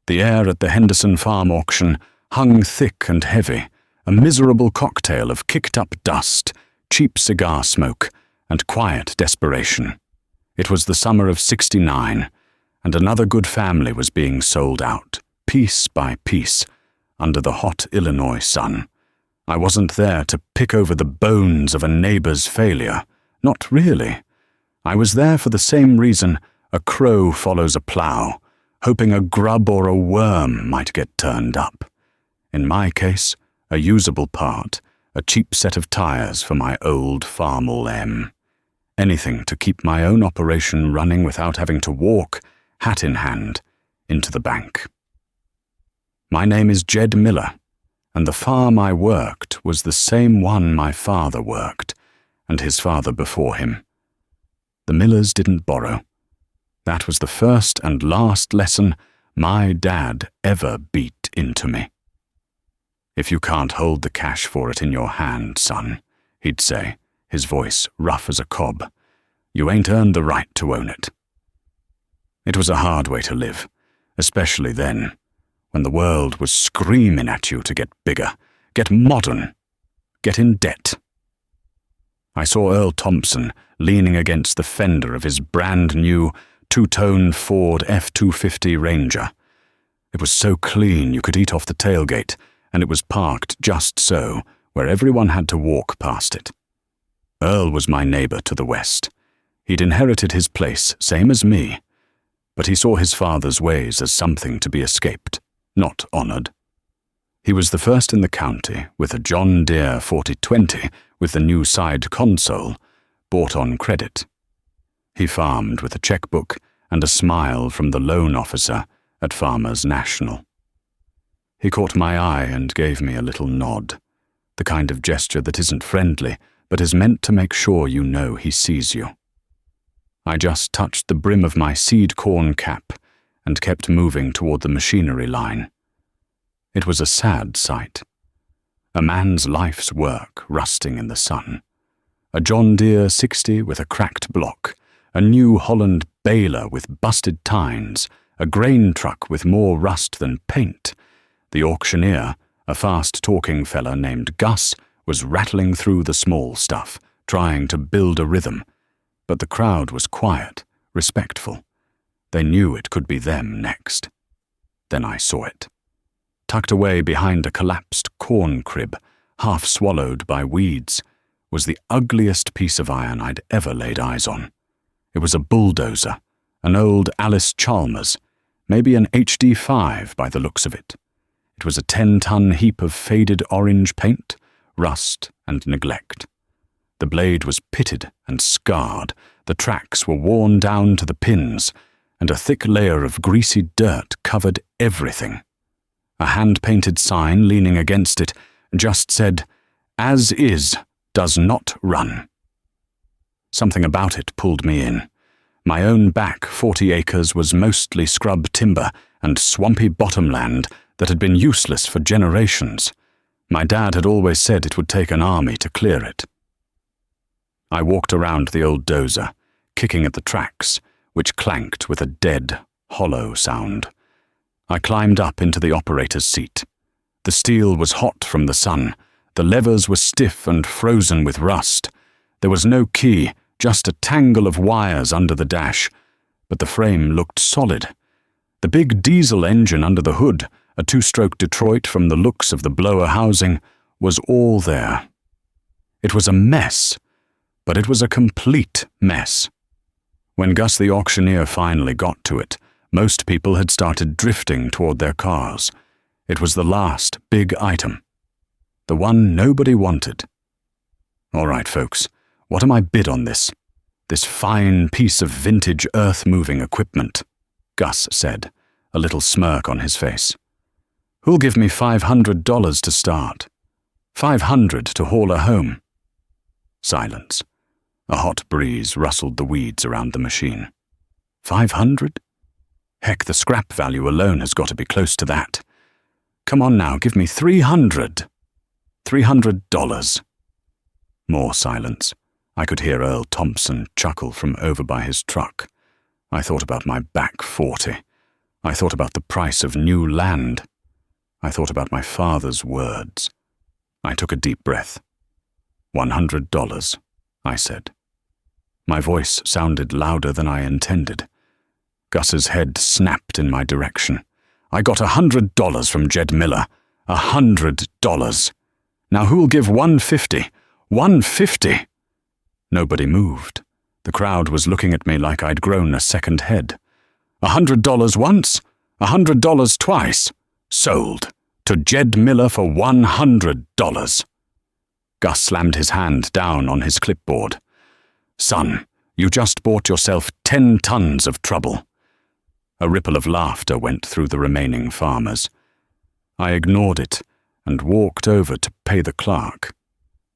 The air at the Henderson Farm auction hung thick and heavy, a miserable cocktail of kicked-up dust, cheap cigar smoke, and quiet desperation. It was the summer of '69, and another good family was being sold out, piece by piece, under the hot Illinois sun. I wasn't there to pick over the bones of a neighbor's failure. Not really. I was there for the same reason a crow follows a plow, hoping a grub or a worm might get turned up. In my case, a usable part, a cheap set of tires for my old Farmall M. Anything to keep my own operation running without having to walk, hat in hand, into the bank. My name is Jed Miller, and the farm I worked was the same one my father worked, and his father before him. The Millers didn't borrow. That was the first and last lesson my dad ever beat into me. "If you can't hold the cash for it in your hand, son," he'd say, his voice rough as a cob, "you ain't earned the right to own it." It was a hard way to live, especially then, when the world was screaming at you to get bigger, get modern, get in debt. I saw Earl Thompson leaning against the fender of his brand-new two-tone Ford F-250 Ranger. It was so clean you could eat off the tailgate, and it was parked just so, where everyone had to walk past it. Earl was my neighbor to the west. He'd inherited his place, same as me, but he saw his father's ways as something to be escaped, not honored. He was the first in the county with a John Deere 4020 with the new side console, bought on credit. He farmed with a checkbook and a smile from the loan officer at Farmers National. He caught my eye and gave me a little nod, the kind of gesture that isn't friendly, but is meant to make sure you know he sees you. I just touched the brim of my seed corn cap and kept moving toward the machinery line. It was a sad sight. A man's life's work rusting in the sun. A John Deere 60 with a cracked block, a New Holland baler with busted tines, a grain truck with more rust than paint. The auctioneer, a fast-talking fella named Gus, was rattling through the small stuff, trying to build a rhythm. But the crowd was quiet, respectful. They knew it could be them next. Then I saw it. Tucked away behind a collapsed corn crib, half swallowed by weeds, was the ugliest piece of iron I'd ever laid eyes on. It was a bulldozer, an old Alice Chalmers, maybe an HD5 by the looks of it. It was a 10-ton heap of faded orange paint, rust and neglect. The blade was pitted and scarred, the tracks were worn down to the pins, and a thick layer of greasy dirt covered everything. A hand-painted sign leaning against it just said, "As is, does not run." Something about it pulled me in. My own back 40 acres was mostly scrub timber and swampy bottomland that had been useless for generations. My dad had always said it would take an army to clear it. I walked around the old dozer, kicking at the tracks, which clanked with a dead, hollow sound. I climbed up into the operator's seat. The steel was hot from the sun. The levers were stiff and frozen with rust. There was no key, just a tangle of wires under the dash, but the frame looked solid. The big diesel engine under the hood, a two-stroke Detroit from the looks of the blower housing, was all there. It was a mess, but it was a complete mess. When Gus the auctioneer finally got to it, most people had started drifting toward their cars. It was the last big item. The one nobody wanted. "All right, folks, what am I bid on this? This fine piece of vintage earth-moving equipment," Gus said, a little smirk on his face. "Who'll give me $500 to start? $500 to haul her home?" Silence. A hot breeze rustled the weeds around the machine. 500? Heck, the scrap value alone has got to be close to that. Come on now, give me 300. $300. More silence. I could hear Earl Thompson chuckle from over by his truck. I thought about my back 40. I thought about the price of new land. I thought about my father's words. I took a deep breath. $100, I said. My voice sounded louder than I intended. Gus's head snapped in my direction. I got $100 from Jed Miller. $100. Now who'll give $150? $150? Nobody moved. The crowd was looking at me like I'd grown a second head. $100 once? $100 twice? Sold. To Jed Miller for $100. Gus slammed his hand down on his clipboard. Son, you just bought yourself 10 tons of trouble. A ripple of laughter went through the remaining farmers. I ignored it and walked over to pay the clerk.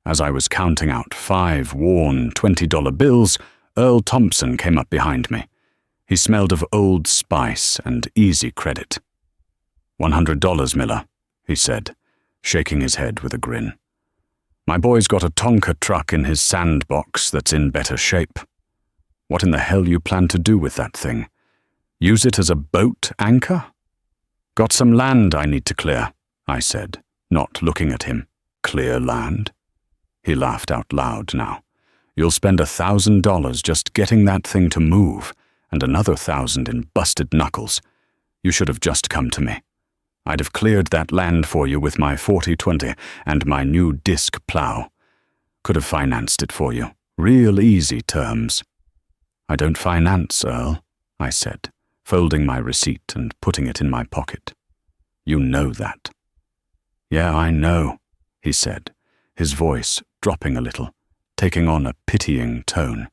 As I was counting out 5 worn $20 bills, Earl Thompson came up behind me. He smelled of Old Spice and easy credit. $100, Miller, he said, shaking his head with a grin. My boy's got a Tonka truck in his sandbox that's in better shape. What in the hell you plan to do with that thing? Use it as a boat anchor? Got some land I need to clear, I said, not looking at him. Clear land? He laughed out loud now. You'll spend $1,000 just getting that thing to move, and another 1,000 in busted knuckles. You should have just come to me. I'd have cleared that land for you with my 40-20 and my new disc plow. Could have financed it for you. Real easy terms. I don't finance, Earl, I said, folding my receipt and putting it in my pocket. You know that. Yeah, I know, he said, his voice dropping a little, taking on a pitying tone.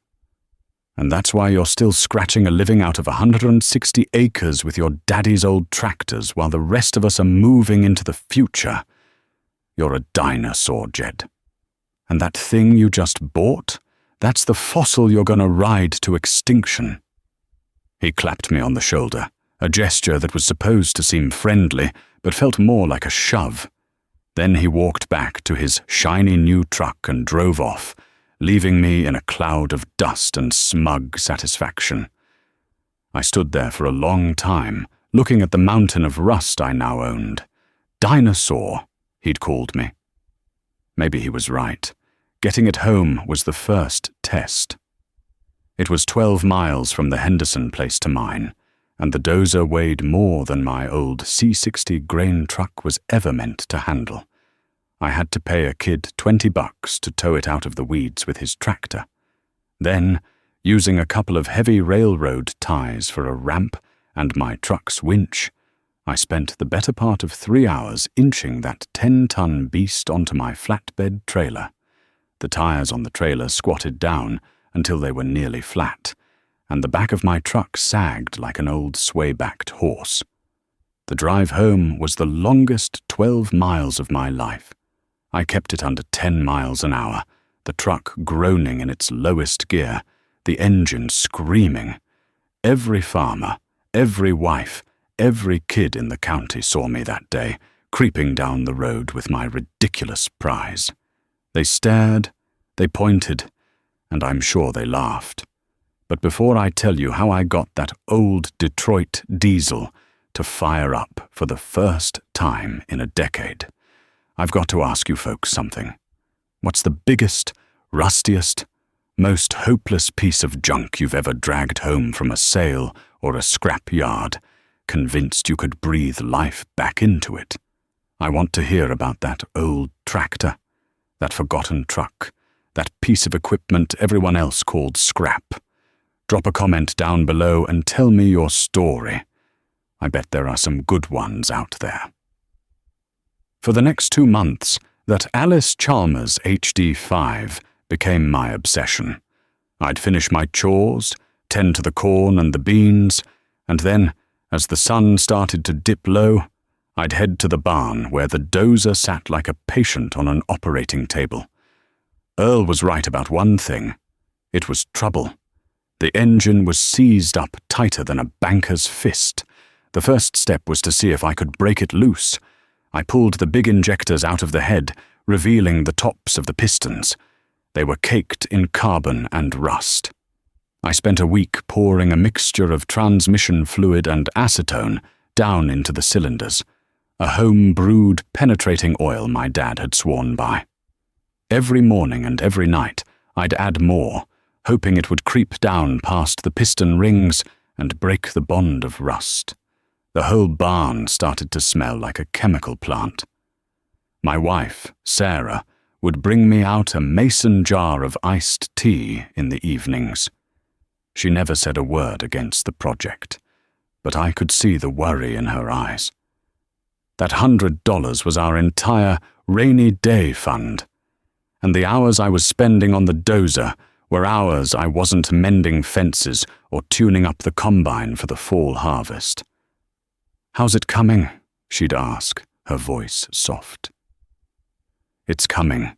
And that's why you're still scratching a living out of 160 acres with your daddy's old tractors while the rest of us are moving into the future. You're a dinosaur, Jed. And that thing you just bought, that's the fossil you're gonna ride to extinction. He clapped me on the shoulder, a gesture that was supposed to seem friendly, but felt more like a shove. Then he walked back to his shiny new truck and drove off, leaving me in a cloud of dust and smug satisfaction. I stood there for a long time, looking at the mountain of rust I now owned. Dinosaur, he'd called me. Maybe he was right. Getting it home was the first test. It was 12 miles from the Henderson place to mine, and the Dozer weighed more than my old C60 grain truck was ever meant to handle. I had to pay a kid $20 to tow it out of the weeds with his tractor. Then, using a couple of heavy railroad ties for a ramp and my truck's winch, I spent the better part of 3 hours inching that 10-ton beast onto my flatbed trailer. The tires on the trailer squatted down until they were nearly flat, and the back of my truck sagged like an old sway-backed horse. The drive home was the longest 12 miles of my life. I kept it under 10 miles an hour, the truck groaning in its lowest gear, the engine screaming. Every farmer, every wife, every kid in the county saw me that day, creeping down the road with my ridiculous prize. They stared, they pointed, and I'm sure they laughed. But before I tell you how I got that old Detroit diesel to fire up for the first time in a decade, I've got to ask you folks something. What's the biggest, rustiest, most hopeless piece of junk you've ever dragged home from a sale or a scrap yard, convinced you could breathe life back into it? I want to hear about that old tractor, that forgotten truck, that piece of equipment everyone else called scrap. Drop a comment down below and tell me your story. I bet there are some good ones out there. For the next 2 months, that Alice Chalmers HD5 became my obsession. I'd finish my chores, tend to the corn and the beans, and then, as the sun started to dip low, I'd head to the barn where the Dozer sat like a patient on an operating table. Earl was right about one thing. It was trouble. The engine was seized up tighter than a banker's fist. The first step was to see if I could break it loose. I pulled the big injectors out of the head, revealing the tops of the pistons. They were caked in carbon and rust. I spent a week pouring a mixture of transmission fluid and acetone down into the cylinders, a home-brewed penetrating oil my dad had sworn by. Every morning and every night, I'd add more, hoping it would creep down past the piston rings and break the bond of rust. The whole barn started to smell like a chemical plant. My wife, Sarah, would bring me out a mason jar of iced tea in the evenings. She never said a word against the project, but I could see the worry in her eyes. That $100 was our entire rainy day fund, and the hours I was spending on the dozer were hours I wasn't mending fences or tuning up the combine for the fall harvest. "How's it coming?" she'd ask, her voice soft. "It's coming,"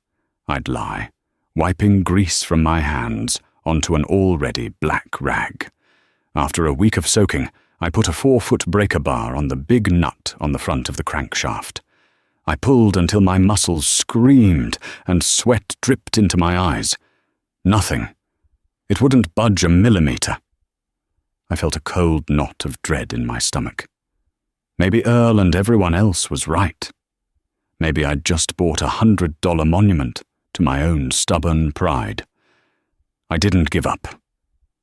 I'd lie, wiping grease from my hands onto an already black rag. After a week of soaking, I put a 4-foot breaker bar on the big nut on the front of the crankshaft. I pulled until my muscles screamed and sweat dripped into my eyes. Nothing. It wouldn't budge a millimeter. I felt a cold knot of dread in my stomach. Maybe Earl and everyone else was right. Maybe I'd just bought a $100 monument to my own stubborn pride. I didn't give up.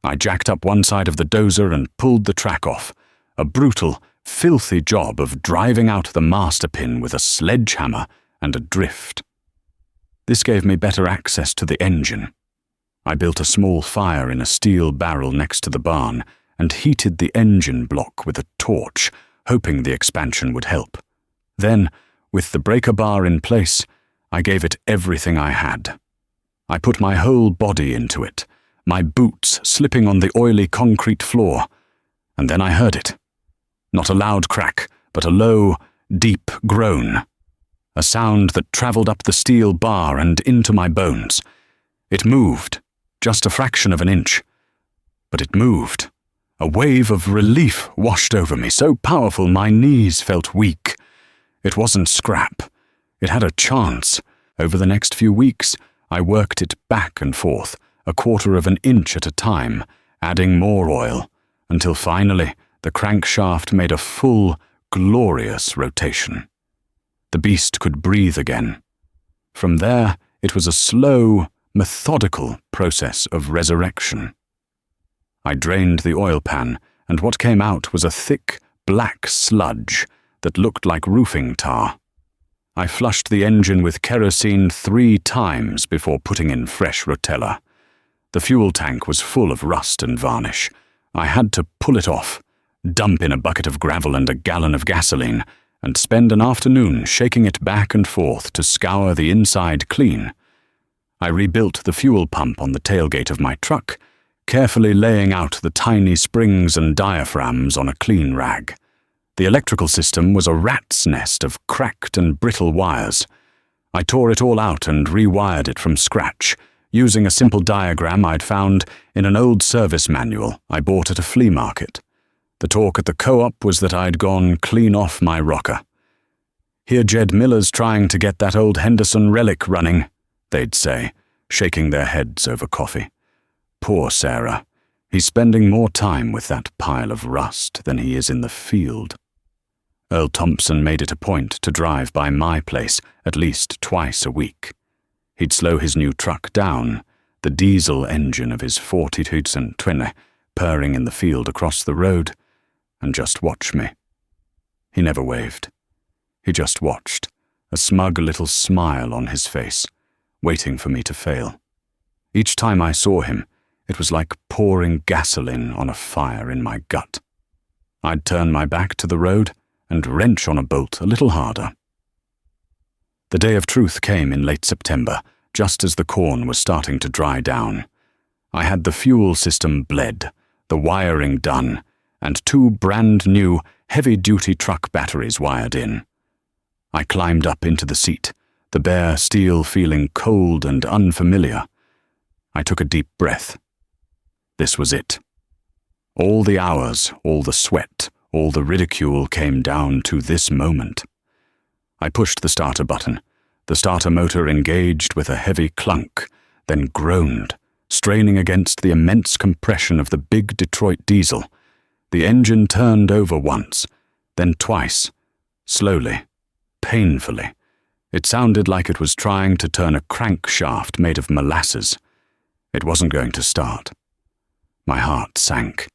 I jacked up one side of the dozer and pulled the track off, a brutal, filthy job of driving out the master pin with a sledgehammer and a drift. This gave me better access to the engine. I built a small fire in a steel barrel next to the barn and heated the engine block with a torch, hoping the expansion would help. Then, with the breaker bar in place, I gave it everything I had. I put my whole body into it, my boots slipping on the oily concrete floor, and then I heard it. Not a loud crack, but a low, deep groan. A sound that travelled up the steel bar and into my bones. It moved, just a fraction of an inch. But it moved. A wave of relief washed over me, so powerful my knees felt weak. It wasn't scrap. It had a chance. Over the next few weeks, I worked it back and forth, a quarter of an inch at a time, adding more oil, until finally the crankshaft made a full, glorious rotation. The beast could breathe again. From there, it was a slow, methodical process of resurrection. I drained the oil pan, and what came out was a thick, black sludge that looked like roofing tar. I flushed the engine with kerosene 3 times before putting in fresh Rotella. The fuel tank was full of rust and varnish. I had to pull it off, dump in a bucket of gravel and a gallon of gasoline, and spend an afternoon shaking it back and forth to scour the inside clean. I rebuilt the fuel pump on the tailgate of my truck, carefully laying out the tiny springs and diaphragms on a clean rag. The electrical system was a rat's nest of cracked and brittle wires. I tore it all out and rewired it from scratch, using a simple diagram I'd found in an old service manual I bought at a flea market. The talk at the co-op was that I'd gone clean off my rocker. "Here Jed Miller's trying to get that old Henderson relic running," they'd say, shaking their heads over coffee. "Poor Sarah. He's spending more time with that pile of rust than he is in the field." Earl Thompson made it a point to drive by my place at least twice a week. He'd slow his new truck down, the diesel engine of his 40-20 purring in the field across the road, and just watch me. He never waved. He just watched, a smug little smile on his face, waiting for me to fail. Each time I saw him, it was like pouring gasoline on a fire in my gut. I'd turn my back to the road and wrench on a bolt a little harder. The day of truth came in late September, just as the corn was starting to dry down. I had the fuel system bled, the wiring done, and 2 brand-new, heavy-duty truck batteries wired in. I climbed up into the seat, the bare steel feeling cold and unfamiliar. I took a deep breath. This was it. All the hours, all the sweat, all the ridicule came down to this moment. I pushed the starter button. The starter motor engaged with a heavy clunk, then groaned, straining against the immense compression of the big Detroit diesel. The engine turned over once, then twice, slowly, painfully. It sounded like it was trying to turn a crankshaft made of molasses. It wasn't going to start. My heart sank.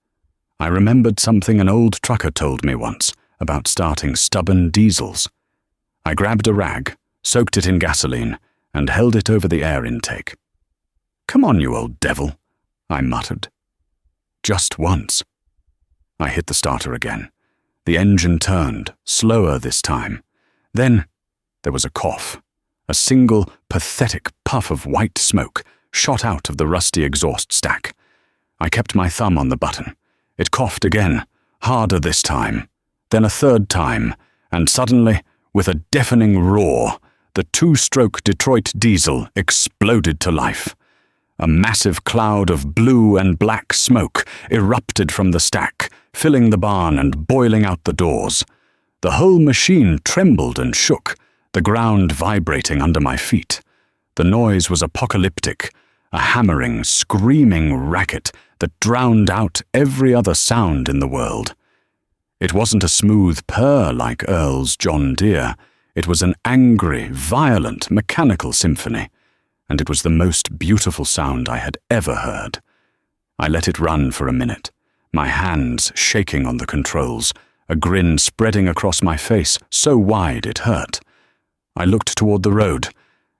I remembered something an old trucker told me once about starting stubborn diesels. I grabbed a rag, soaked it in gasoline, and held it over the air intake. "Come on, you old devil," I muttered. Just once. I hit the starter again. The engine turned, slower this time. Then there was a cough. A single, pathetic puff of white smoke shot out of the rusty exhaust stack. I kept my thumb on the button. It coughed again, harder this time, then a third time, and suddenly, with a deafening roar, the two-stroke Detroit diesel exploded to life. A massive cloud of blue and black smoke erupted from the stack, filling the barn and boiling out the doors. The whole machine trembled and shook, the ground vibrating under my feet. The noise was apocalyptic, a hammering, screaming racket that drowned out every other sound in the world. It wasn't a smooth purr like Earl's John Deere. It was an angry, violent, mechanical symphony, and it was the most beautiful sound I had ever heard. I let it run for a minute, my hands shaking on the controls, a grin spreading across my face so wide it hurt. I looked toward the road,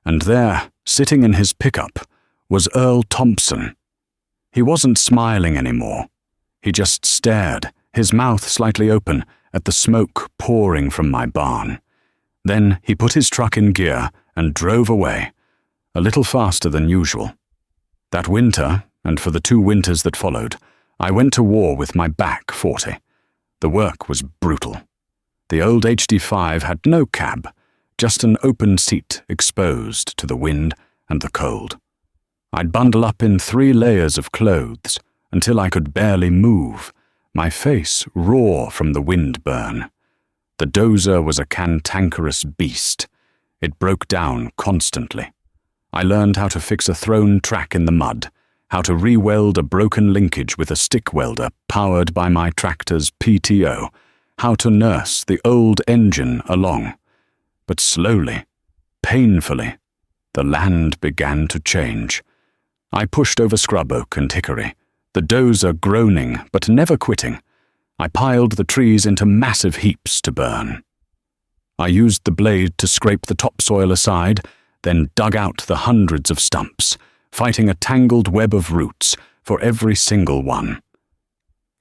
and there, sitting in his pickup, was Earl Thompson. He wasn't smiling anymore. He just stared, his mouth slightly open, at the smoke pouring from my barn. Then he put his truck in gear and drove away, a little faster than usual. That winter, and for the 2 winters that followed, I went to war with my back 40. The work was brutal. The old HD5 had no cab, just an open seat exposed to the wind and the cold. I'd bundle up in 3 layers of clothes until I could barely move, my face raw from the wind burn. The Dozer was a cantankerous beast. It broke down constantly. I learned how to fix a thrown track in the mud, how to re-weld a broken linkage with a stick welder powered by my tractor's PTO, how to nurse the old engine along. But slowly, painfully, the land began to change. I pushed over scrub oak and hickory, the Dozer groaning but never quitting. I piled the trees into massive heaps to burn. I used the blade to scrape the topsoil aside, then dug out the hundreds of stumps, fighting a tangled web of roots for every single one.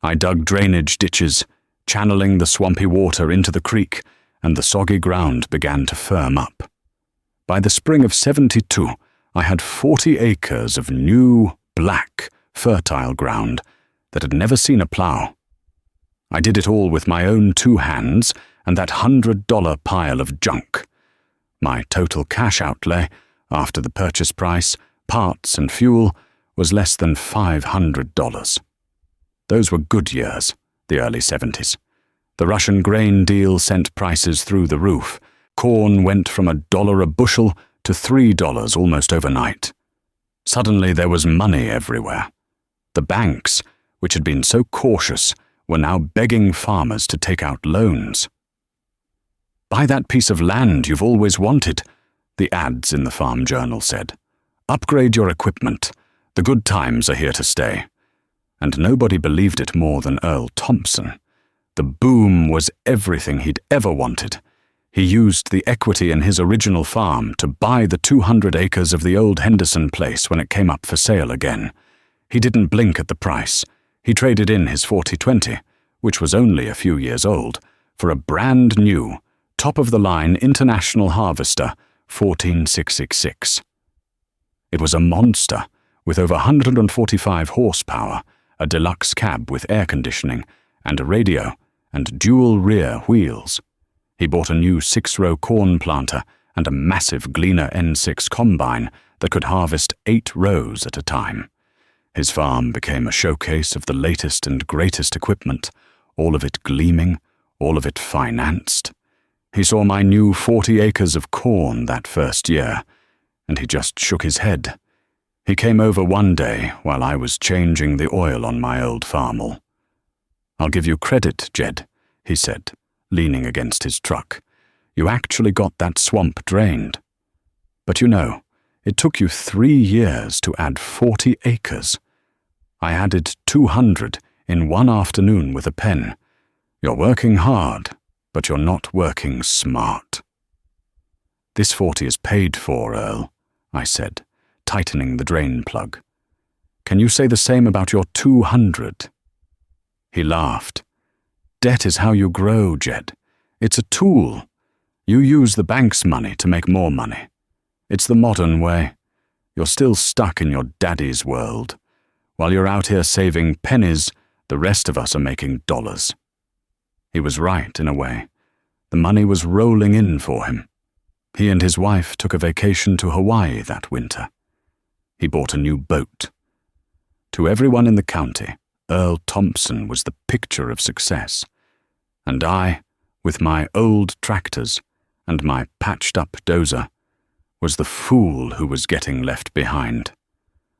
I dug drainage ditches, channeling the swampy water into the creek, and the soggy ground began to firm up. By the spring of 72, I had 40 acres of new, black, fertile ground that had never seen a plow. I did it all with my own 2 hands and that $100 pile of junk. My total cash outlay, after the purchase price, parts and fuel, was less than $500. Those were good years, the early 70s. The Russian grain deal sent prices through the roof. Corn went from $1 a bushel to $3 almost overnight. Suddenly there was money everywhere. The banks, which had been so cautious, were now begging farmers to take out loans. "Buy that piece of land you've always wanted," the ads in the farm journal said. "Upgrade your equipment. The good times are here to stay." And nobody believed it more than Earl Thompson. The boom was everything he'd ever wanted. He used the equity in his original farm to buy the 200 acres of the old Henderson place when it came up for sale again. He didn't blink at the price. He traded in his 4020, which was only a few years old, for a brand new, top-of-the-line International Harvester 14666. It was a monster, with over 145 horsepower, a deluxe cab with air conditioning, and a radio, and dual rear wheels. He bought a new 6-row corn planter and a massive Gleaner N6 combine that could harvest 8 rows at a time. His farm became a showcase of the latest and greatest equipment, all of it gleaming, all of it financed. He saw my new 40 acres of corn that first year, and he just shook his head. He came over one day while I was changing the oil on my old farmall. "I'll give you credit, Jed," he said, leaning against his truck. "You actually got that swamp drained. But you know, it took you 3 years to add 40 acres. I added 200 in one afternoon with a pen. You're working hard, but you're not working smart." "This 40 is paid for, Earl," I said, tightening the drain plug. "Can you say the same about your 200? He laughed. "Debt is how you grow, Jed. It's a tool. You use the bank's money to make more money. It's the modern way. You're still stuck in your daddy's world. While you're out here saving pennies, the rest of us are making dollars." He was right, in a way. The money was rolling in for him. He and his wife took a vacation to Hawaii that winter. He bought a new boat. To everyone in the county, Earl Thompson was the picture of success. And I, with my old tractors and my patched-up Dozer, was the fool who was getting left behind.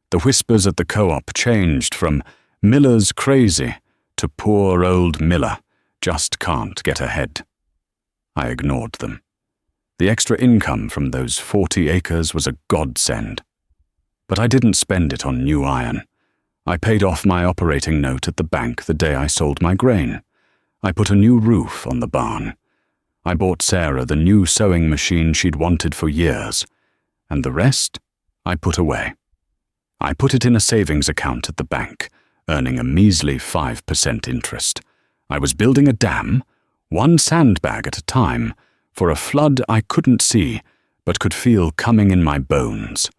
The whispers at the co-op changed from "Miller's crazy" to "poor old Miller just can't get ahead." I ignored them. The extra income from those 40 acres was a godsend. But I didn't spend it on new iron. I paid off my operating note at the bank the day I sold my grain. I put a new roof on the barn. I bought Sarah the new sewing machine she'd wanted for years. And the rest, I put away. I put it in a savings account at the bank, earning a measly 5% interest. I was building a dam, one sandbag at a time, for a flood I couldn't see, but could feel coming in my bones.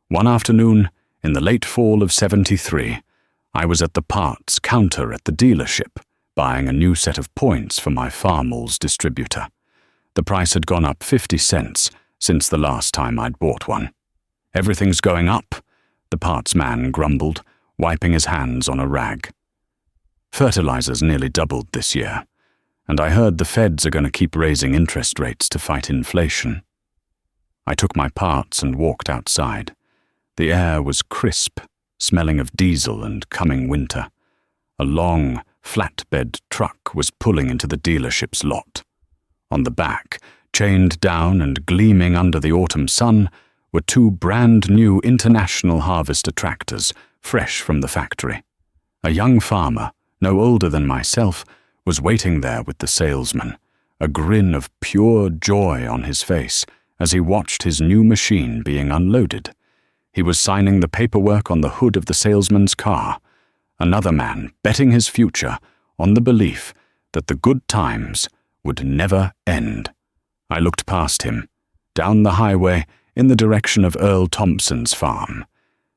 One afternoon, in the late fall of '73, I was at the parts counter at the dealership, buying a new set of points for my farmall's distributor. The price had gone up 50 cents since the last time I'd bought one. "Everything's going up," the parts man grumbled, wiping his hands on a rag. "Fertilizer's nearly doubled this year, and I heard the feds are going to keep raising interest rates to fight inflation." I took my parts and walked outside. The air was crisp, smelling of diesel and coming winter. A long, flatbed truck was pulling into the dealership's lot. On the back, chained down and gleaming under the autumn sun, were 2 brand-new International Harvester tractors, fresh from the factory. A young farmer, no older than myself, was waiting there with the salesman, a grin of pure joy on his face as he watched his new machine being unloaded. He was signing the paperwork on the hood of the salesman's car, another man betting his future on the belief that the good times would never end. I looked past him, down the highway in the direction of Earl Thompson's farm.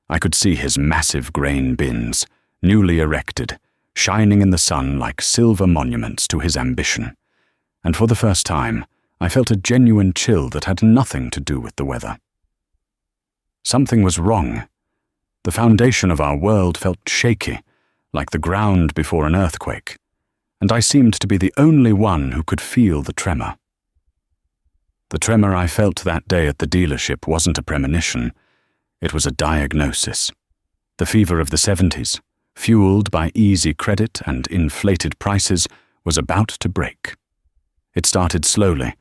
I could see his massive grain bins, newly erected, shining in the sun like silver monuments to his ambition. And for the first time, I felt a genuine chill that had nothing to do with the weather. Something was wrong. The foundation of our world felt shaky, like the ground before an earthquake, and I seemed to be the only one who could feel the tremor. The tremor I felt that day at the dealership wasn't a premonition. It was a diagnosis. The fever of the '70s, fueled by easy credit and inflated prices, was about to break. It started slowly,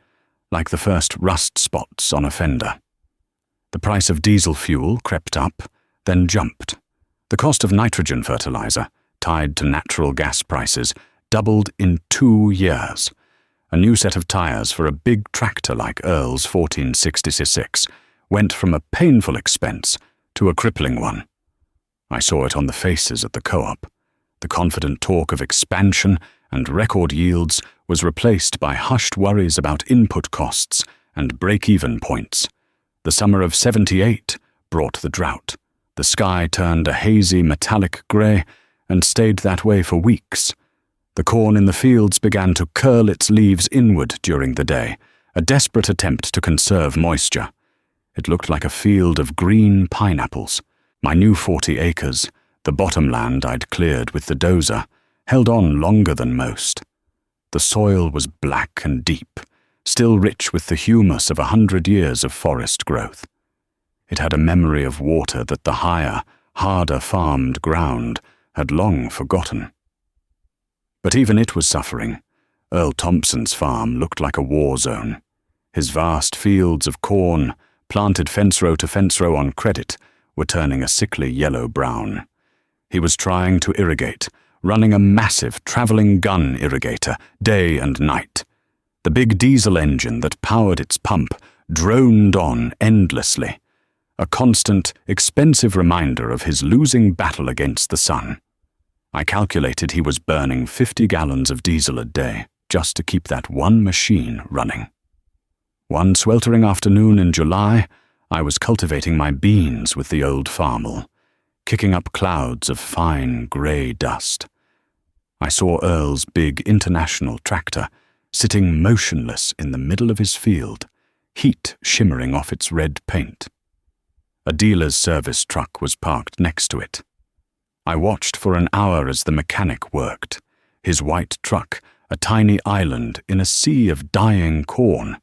like the first rust spots on a fender. The price of diesel fuel crept up, then jumped. The cost of nitrogen fertilizer, tied to natural gas prices, doubled in 2 years. A new set of tires for a big tractor like Earl's 1466 went from a painful expense to a crippling one. I saw it on the faces at the co-op. The confident talk of expansion and record yields was replaced by hushed worries about input costs and break-even points. The summer of '78 brought the drought. The sky turned a hazy metallic grey and stayed that way for weeks. The corn in the fields began to curl its leaves inward during the day, a desperate attempt to conserve moisture. It looked like a field of green pineapples. My new 40 acres, the bottomland I'd cleared with the Dozer, held on longer than most. The soil was black and deep, still rich with the humus of 100 years of forest growth. It had a memory of water that the higher, harder farmed ground had long forgotten. But even it was suffering. Earl Thompson's farm looked like a war zone. His vast fields of corn, planted fence row to fence row on credit, were turning a sickly yellow-brown. He was trying to irrigate, running a massive traveling gun irrigator day and night. The big diesel engine that powered its pump droned on endlessly, a constant, expensive reminder of his losing battle against the sun. I calculated he was burning 50 gallons of diesel a day just to keep that one machine running. One sweltering afternoon in July, I was cultivating my beans with the old farmel, kicking up clouds of fine grey dust. I saw Earl's big International tractor sitting motionless in the middle of his field, heat shimmering off its red paint. A dealer's service truck was parked next to it. I watched for an hour as the mechanic worked, his white truck a tiny island in a sea of dying corn.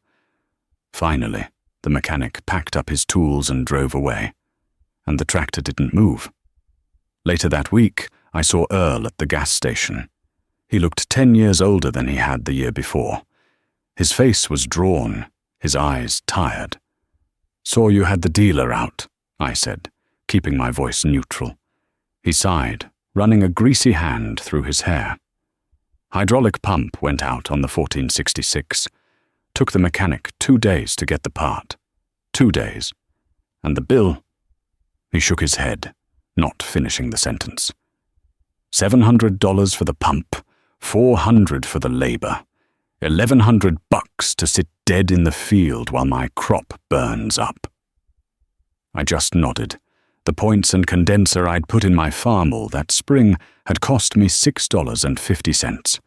Finally, the mechanic packed up his tools and drove away, and the tractor didn't move. Later that week, I saw Earl at the gas station. He looked 10 years older than he had the year before. His face was drawn, his eyes tired. "Saw you had the dealer out," I said, keeping my voice neutral. He sighed, running a greasy hand through his hair. Hydraulic pump went out on the 1466. Took the mechanic 2 days to get the part. 2 days. And the bill? He shook his head, not finishing the sentence. $700 for the pump, $400 for the labor, $1,100 to sit dead in the field while my crop burns up. I just nodded. The points and condenser I'd put in my farmel that spring had cost me $6.50.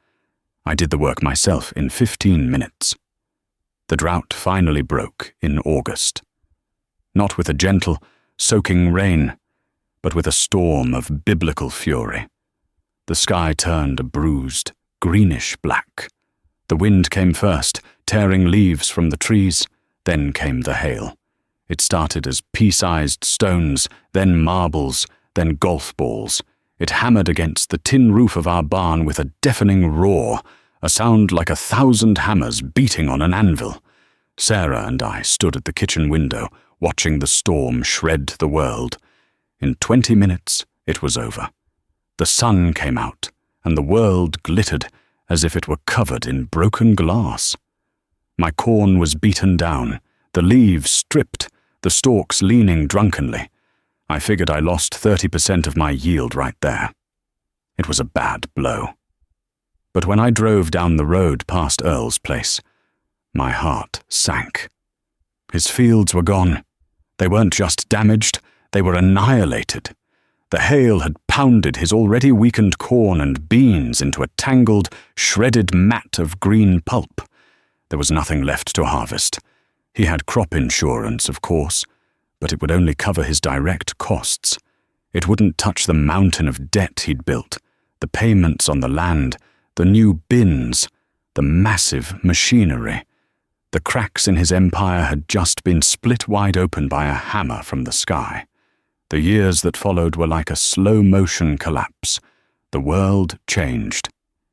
I did the work myself in 15 minutes. The drought finally broke in August. Not with a gentle, soaking rain, but with a storm of biblical fury. The sky turned a bruised, greenish black. The wind came first, tearing leaves from the trees, then came the hail. It started as pea-sized stones, then marbles, then golf balls. It hammered against the tin roof of our barn with a deafening roar, a sound like 1,000 hammers beating on an anvil. Sarah and I stood at the kitchen window, watching the storm shred the world. In 20 minutes, it was over. The sun came out, and the world glittered as if it were covered in broken glass. My corn was beaten down, the leaves stripped, the stalks leaning drunkenly. I figured I lost 30% of my yield right there. It was a bad blow. But when I drove down the road past Earl's place, my heart sank. His fields were gone. They weren't just damaged, they were annihilated. The hail had pounded his already weakened corn and beans into a tangled, shredded mat of green pulp. There was nothing left to harvest. He had crop insurance, of course, but it would only cover his direct costs. It wouldn't touch the mountain of debt he'd built, the payments on the land, the new bins, the massive machinery. The cracks in his empire had just been split wide open by a hammer from the sky. The years that followed were like a slow-motion collapse. The world changed.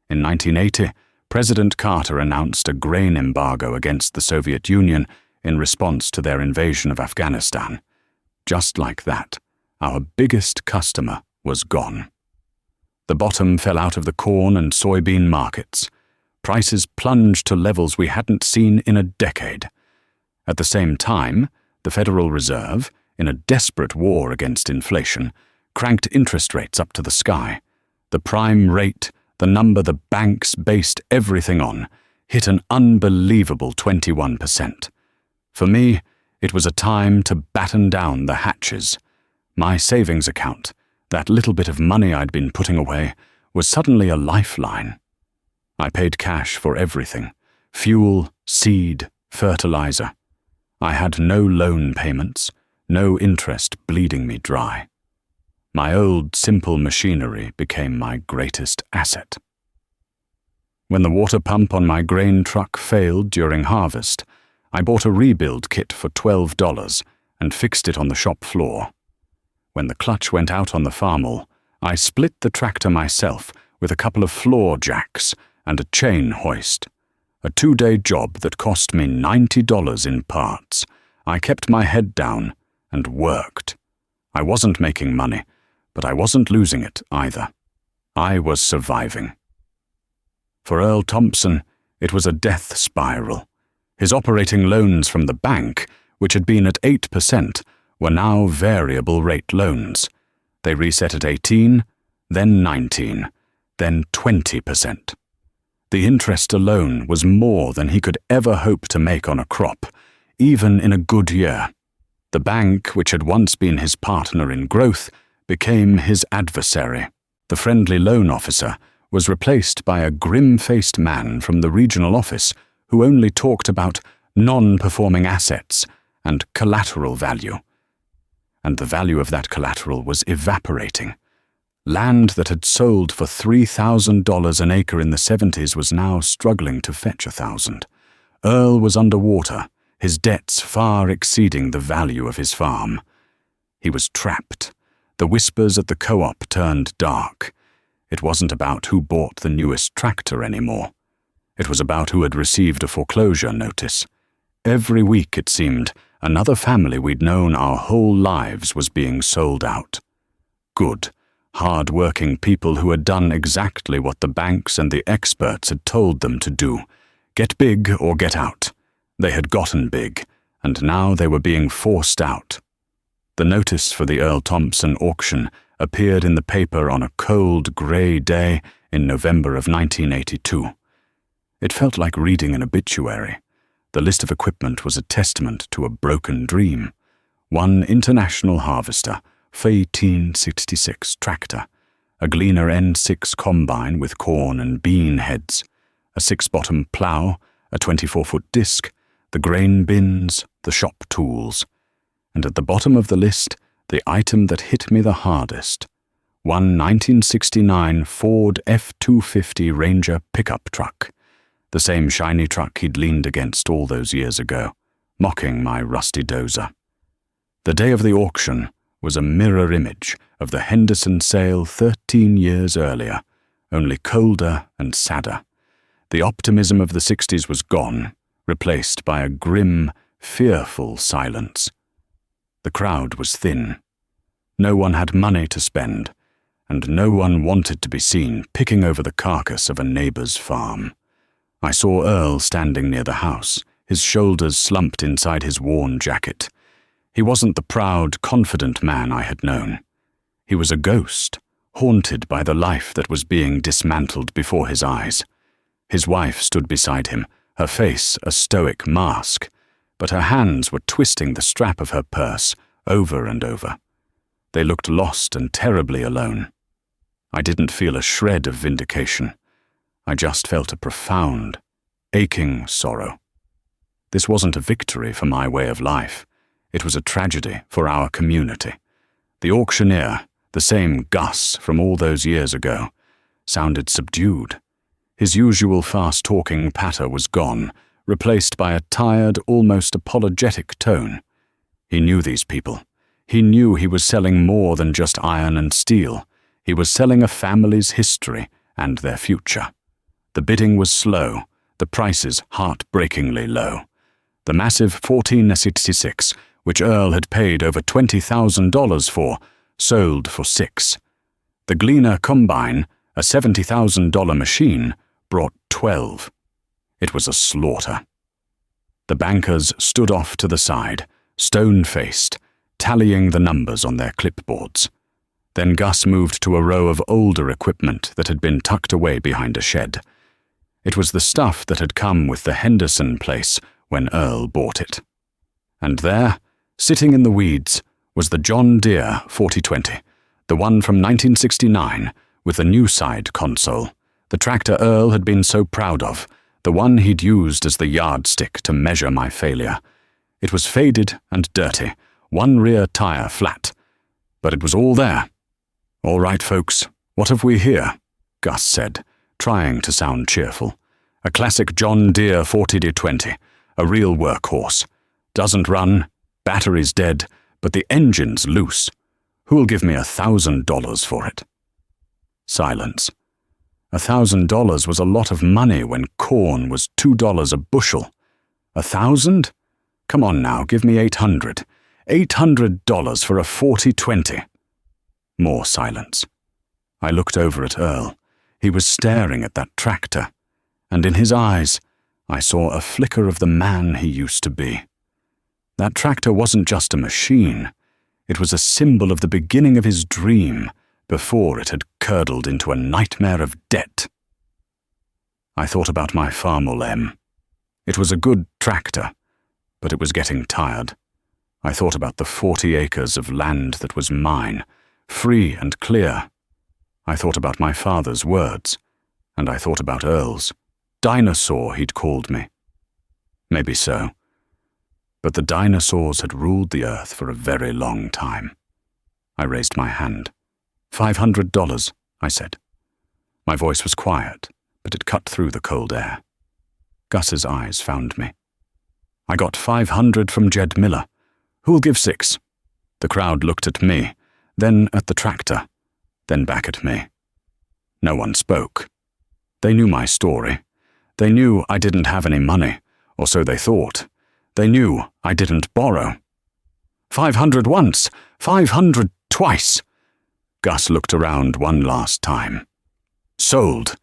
In 1980, President Carter announced a grain embargo against the Soviet Union in response to their invasion of Afghanistan. Just like that, our biggest customer was gone. The bottom fell out of the corn and soybean markets. Prices plunged to levels we hadn't seen in a decade. At the same time, the Federal Reserve, in a desperate war against inflation, cranked interest rates up to the sky. The prime rate, the number the banks based everything on, hit an unbelievable 21%. For me, it was a time to batten down the hatches. My savings account, that little bit of money I'd been putting away, was suddenly a lifeline. I paid cash for everything: fuel, seed, fertilizer. I had no loan payments, no interest bleeding me dry. My old, simple machinery became my greatest asset. When the water pump on my grain truck failed during harvest, I bought a rebuild kit for $12 and fixed it on the shop floor. When the clutch went out on the farmel, I split the tractor myself with a couple of floor jacks and a chain hoist. A 2-day job that cost me $90 in parts. I kept my head down and worked. I wasn't making money, but I wasn't losing it either. I was surviving. For Earl Thompson, it was a death spiral. His operating loans from the bank, which had been at 8%, were now variable rate loans. They reset at 18, then 19, then 20%. The interest alone was more than he could ever hope to make on a crop, even in a good year. The bank, which had once been his partner in growth, became his adversary. The friendly loan officer was replaced by a grim-faced man from the regional office who only talked about non-performing assets and collateral value. And the value of that collateral was evaporating. Land that had sold for $3,000 an acre in the 70s was now struggling to fetch $1,000. Earl was underwater, his debts far exceeding the value of his farm. He was trapped. The whispers at the co-op turned dark. It wasn't about who bought the newest tractor anymore. It was about who had received a foreclosure notice. Every week, it seemed, another family we'd known our whole lives was being sold out. Good, hard-working people who had done exactly what the banks and the experts had told them to do. Get big or get out. They had gotten big, and now they were being forced out. The notice for the Earl Thompson auction appeared in the paper on a cold, grey day in November of 1982. It felt like reading an obituary. The list of equipment was a testament to a broken dream. One International Harvester, 1866 tractor, a Gleaner N6 combine with corn and bean heads, a 6-bottom plough, a 24-foot disc, the grain bins, the shop tools, and at the bottom of the list, the item that hit me the hardest, one 1969 Ford F-250 Ranger pickup truck, the same shiny truck he'd leaned against all those years ago, mocking my rusty dozer. The day of the auction was a mirror image of the Henderson sale 13 years earlier, only colder and sadder. The optimism of the 60s was gone, replaced by a grim, fearful silence. The crowd was thin. No one had money to spend, and no one wanted to be seen picking over the carcass of a neighbor's farm. I saw Earl standing near the house, his shoulders slumped inside his worn jacket. He wasn't the proud, confident man I had known. He was a ghost, haunted by the life that was being dismantled before his eyes. His wife stood beside him, her face a stoic mask, but her hands were twisting the strap of her purse over and over. They looked lost and terribly alone. I didn't feel a shred of vindication. I just felt a profound, aching sorrow. This wasn't a victory for my way of life. It was a tragedy for our community. The auctioneer, the same Gus from all those years ago, sounded subdued. His usual fast-talking patter was gone, replaced by a tired, almost apologetic tone. He knew these people. He knew he was selling more than just iron and steel. He was selling a family's history and their future. The bidding was slow, the prices heartbreakingly low. The massive 1466, which Earl had paid over $20,000 for, sold for $6,000. The Gleaner combine, a $70,000 machine, brought $12,000. It was a slaughter. The bankers stood off to the side, stone-faced, tallying the numbers on their clipboards. Then Gus moved to a row of older equipment that had been tucked away behind a shed. It was the stuff that had come with the Henderson place when Earl bought it. And there, sitting in the weeds, was the John Deere 4020, the one from 1969, with the new side console, the tractor Earl had been so proud of, the one he'd used as the yardstick to measure my failure. It was faded and dirty, one rear tire flat, but it was all there. "All right, folks, what have we here?" Gus said, trying to sound cheerful. "A classic John Deere 40-20, a real workhorse. Doesn't run, Battery's dead, but the engine's loose. Who'll give me $1,000 for it?" Silence. $1,000 was a lot of money when corn was $2 a bushel. 1,000? Come on now, give me 800. $800 for a 40/20. More silence. I looked over at Earl. He was staring at that tractor, and in his eyes, I saw a flicker of the man he used to be. That tractor wasn't just a machine. It was a symbol of the beginning of his dream, before it had curdled into a nightmare of debt. I thought about my Farmall M. It was a good tractor, but it was getting tired. I thought about the 40 acres of land that was mine, free and clear. I thought about my father's words, and I thought about Earl's. Dinosaur, he'd called me. Maybe so. But the dinosaurs had ruled the earth for a very long time. I raised my hand. $500, I said. My voice was quiet, but it cut through the cold air. Gus's eyes found me. "I got 500 from Jed Miller. Who'll give 6? The crowd looked at me, then at the tractor, then back at me. No one spoke. They knew my story. They knew I didn't have any money, or so they thought. They knew I didn't borrow. 500 once, 500 twice. Gus looked around one last time. Sold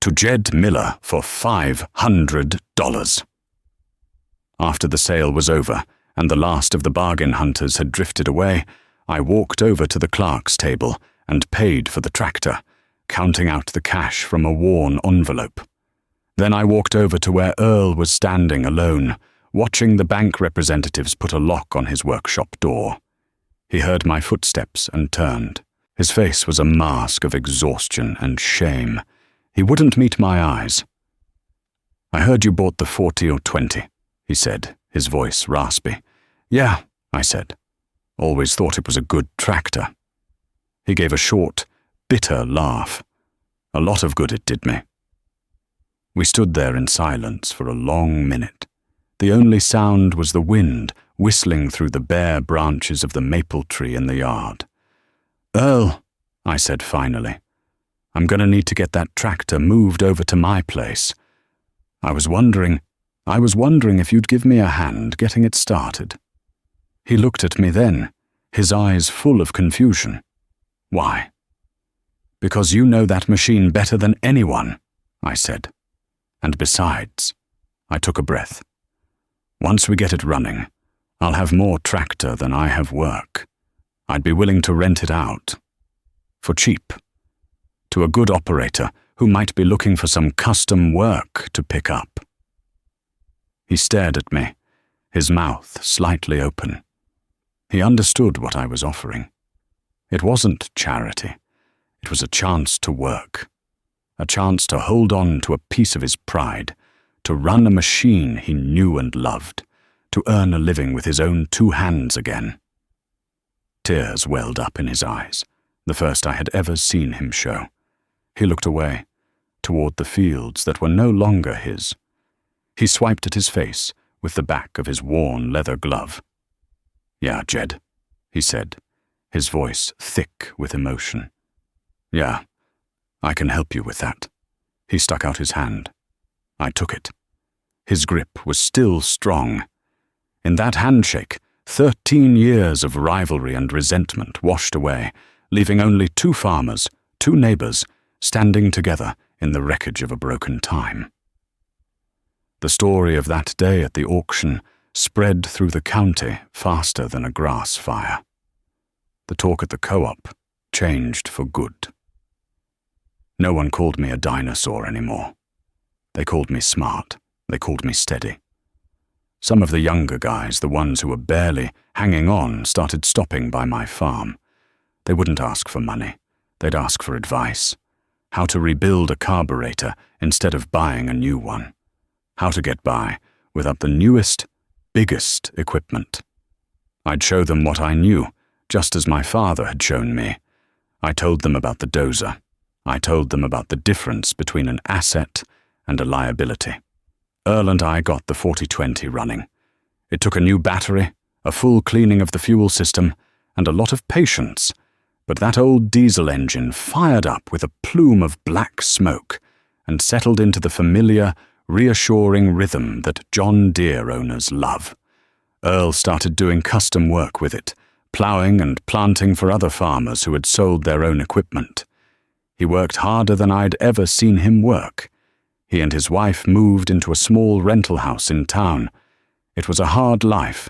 to Jed Miller for $500. After the sale was over and the last of the bargain hunters had drifted away, I walked over to the clerk's table and paid for the tractor, counting out the cash from a worn envelope. Then I walked over to where Earl was standing alone, watching the bank representatives put a lock on his workshop door. He heard my footsteps and turned. His face was a mask of exhaustion and shame. He wouldn't meet my eyes. "I heard you bought the 40 or 20, he said, his voice raspy. "Yeah," I said. "Always thought it was a good tractor." He gave a short, bitter laugh. A lot of good it did me. We stood there in silence for a long minute. The only sound was the wind whistling through the bare branches of the maple tree in the yard. "Earl," I said finally, "I'm going to need to get that tractor moved over to my place. I was wondering if you'd give me a hand getting it started." He looked at me then, his eyes full of confusion. "Why?" "Because you know that machine better than anyone," I said. "And besides," I took a breath, "once we get it running, I'll have more tractor than I have work. I'd be willing to rent it out. For cheap. To a good operator who might be looking for some custom work to pick up." He stared at me, his mouth slightly open. He understood what I was offering. It wasn't charity. It was a chance to work. A chance to hold on to a piece of his pride, to run a machine he knew and loved, to earn a living with his own 2 hands again. Tears welled up in his eyes, the first I had ever seen him show. He looked away, toward the fields that were no longer his. He swiped at his face with the back of his worn leather glove. "Yeah, Jed," he said, his voice thick with emotion. "Yeah, I can help you with that." He stuck out his hand. I took it. His grip was still strong. In that handshake, 13 years of rivalry and resentment washed away, leaving only 2 farmers, 2 neighbors, standing together in the wreckage of a broken time. The story of that day at the auction spread through the county faster than a grass fire. The talk at the co-op changed for good. No one called me a dinosaur anymore. They called me smart. They called me steady. Some of the younger guys, the ones who were barely hanging on, started stopping by my farm. They wouldn't ask for money. They'd ask for advice. How to rebuild a carburetor instead of buying a new one. How to get by without the newest, biggest equipment. I'd show them what I knew, just as my father had shown me. I told them about the Dozer. I told them about the difference between an asset and a liability. Earl and I got the 40/20 running. It took a new battery, a full cleaning of the fuel system, and a lot of patience, but that old diesel engine fired up with a plume of black smoke and settled into the familiar, reassuring rhythm that John Deere owners love. Earl started doing custom work with it, ploughing and planting for other farmers who had sold their own equipment. He worked harder than I'd ever seen him work. He and his wife moved into a small rental house in town. It was a hard life,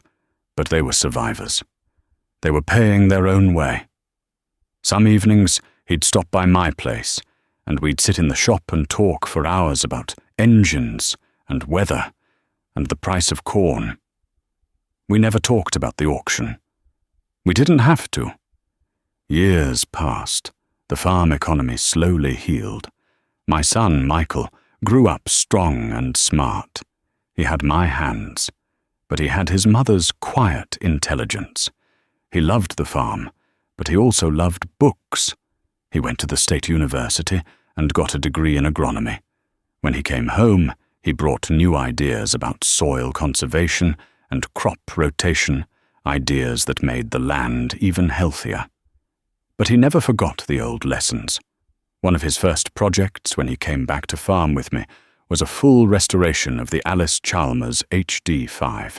but they were survivors. They were paying their own way. Some evenings, he'd stop by my place, and we'd sit in the shop and talk for hours about engines and weather and the price of corn. We never talked about the auction. We didn't have to. Years passed. The farm economy slowly healed. My son, Michael, grew up strong and smart. He had my hands, but he had his mother's quiet intelligence. He loved the farm, but he also loved books. He went to the state university and got a degree in agronomy. When he came home, he brought new ideas about soil conservation and crop rotation, ideas that made the land even healthier. But he never forgot the old lessons. One of his first projects when he came back to farm with me was a full restoration of the Alice Chalmers HD5.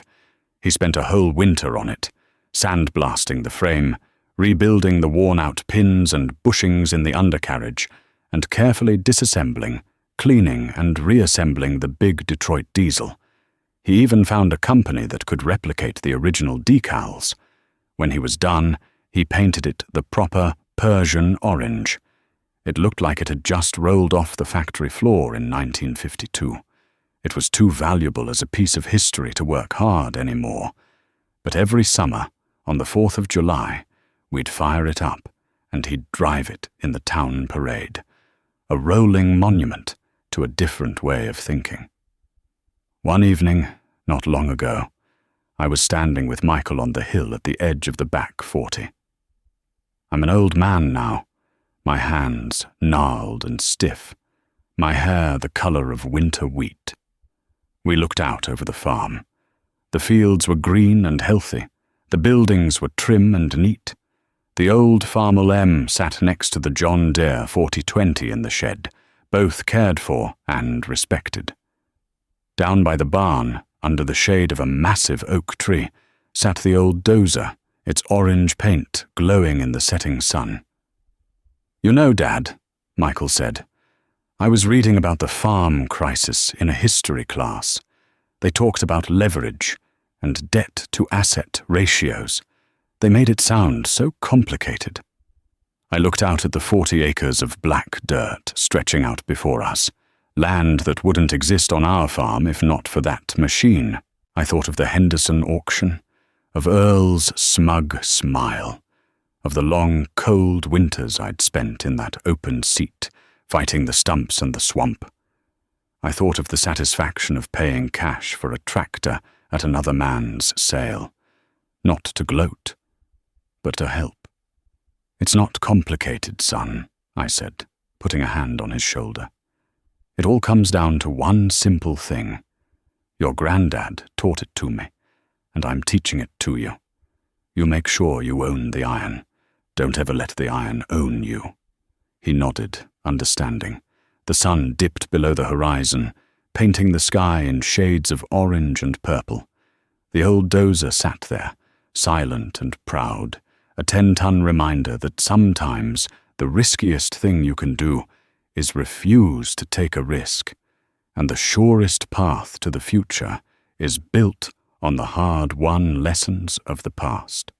He spent a whole winter on it, sandblasting the frame, rebuilding the worn-out pins and bushings in the undercarriage, and carefully disassembling, cleaning and reassembling the big Detroit diesel. He even found a company that could replicate the original decals. When he was done, he painted it the proper Persian orange. It looked like it had just rolled off the factory floor in 1952. It was too valuable as a piece of history to work hard anymore. But every summer, on the 4th of July, we'd fire it up, and he'd drive it in the town parade. A rolling monument to a different way of thinking. One evening, not long ago, I was standing with Michael on the hill at the edge of the back 40. I'm an old man now, my hands gnarled and stiff, my hair the color of winter wheat. We looked out over the farm. The fields were green and healthy. The buildings were trim and neat. The old Farmel M sat next to the John Deere 4020 in the shed, both cared for and respected. Down by the barn, under the shade of a massive oak tree, sat the old Dozer, its orange paint glowing in the setting sun. "You know, Dad," Michael said, "I was reading about the farm crisis in a history class. They talked about leverage and debt-to-asset ratios. They made it sound so complicated." I looked out at the 40 acres of black dirt stretching out before us, land that wouldn't exist on our farm if not for that machine. I thought of the Henderson auction, of Earl's smug smile, of the long, cold winters I'd spent in that open seat, fighting the stumps and the swamp. I thought of the satisfaction of paying cash for a tractor at another man's sale, not to gloat, but to help. "It's not complicated, son," I said, putting a hand on his shoulder. "It all comes down to one simple thing. Your granddad taught it to me, and I'm teaching it to you. You make sure you own the iron. Don't ever let the iron own you." He nodded, understanding. The sun dipped below the horizon, painting the sky in shades of orange and purple. The old Dozer sat there, silent and proud, a 10-ton reminder that sometimes the riskiest thing you can do is refuse to take a risk, and the surest path to the future is built on the hard-won lessons of the past.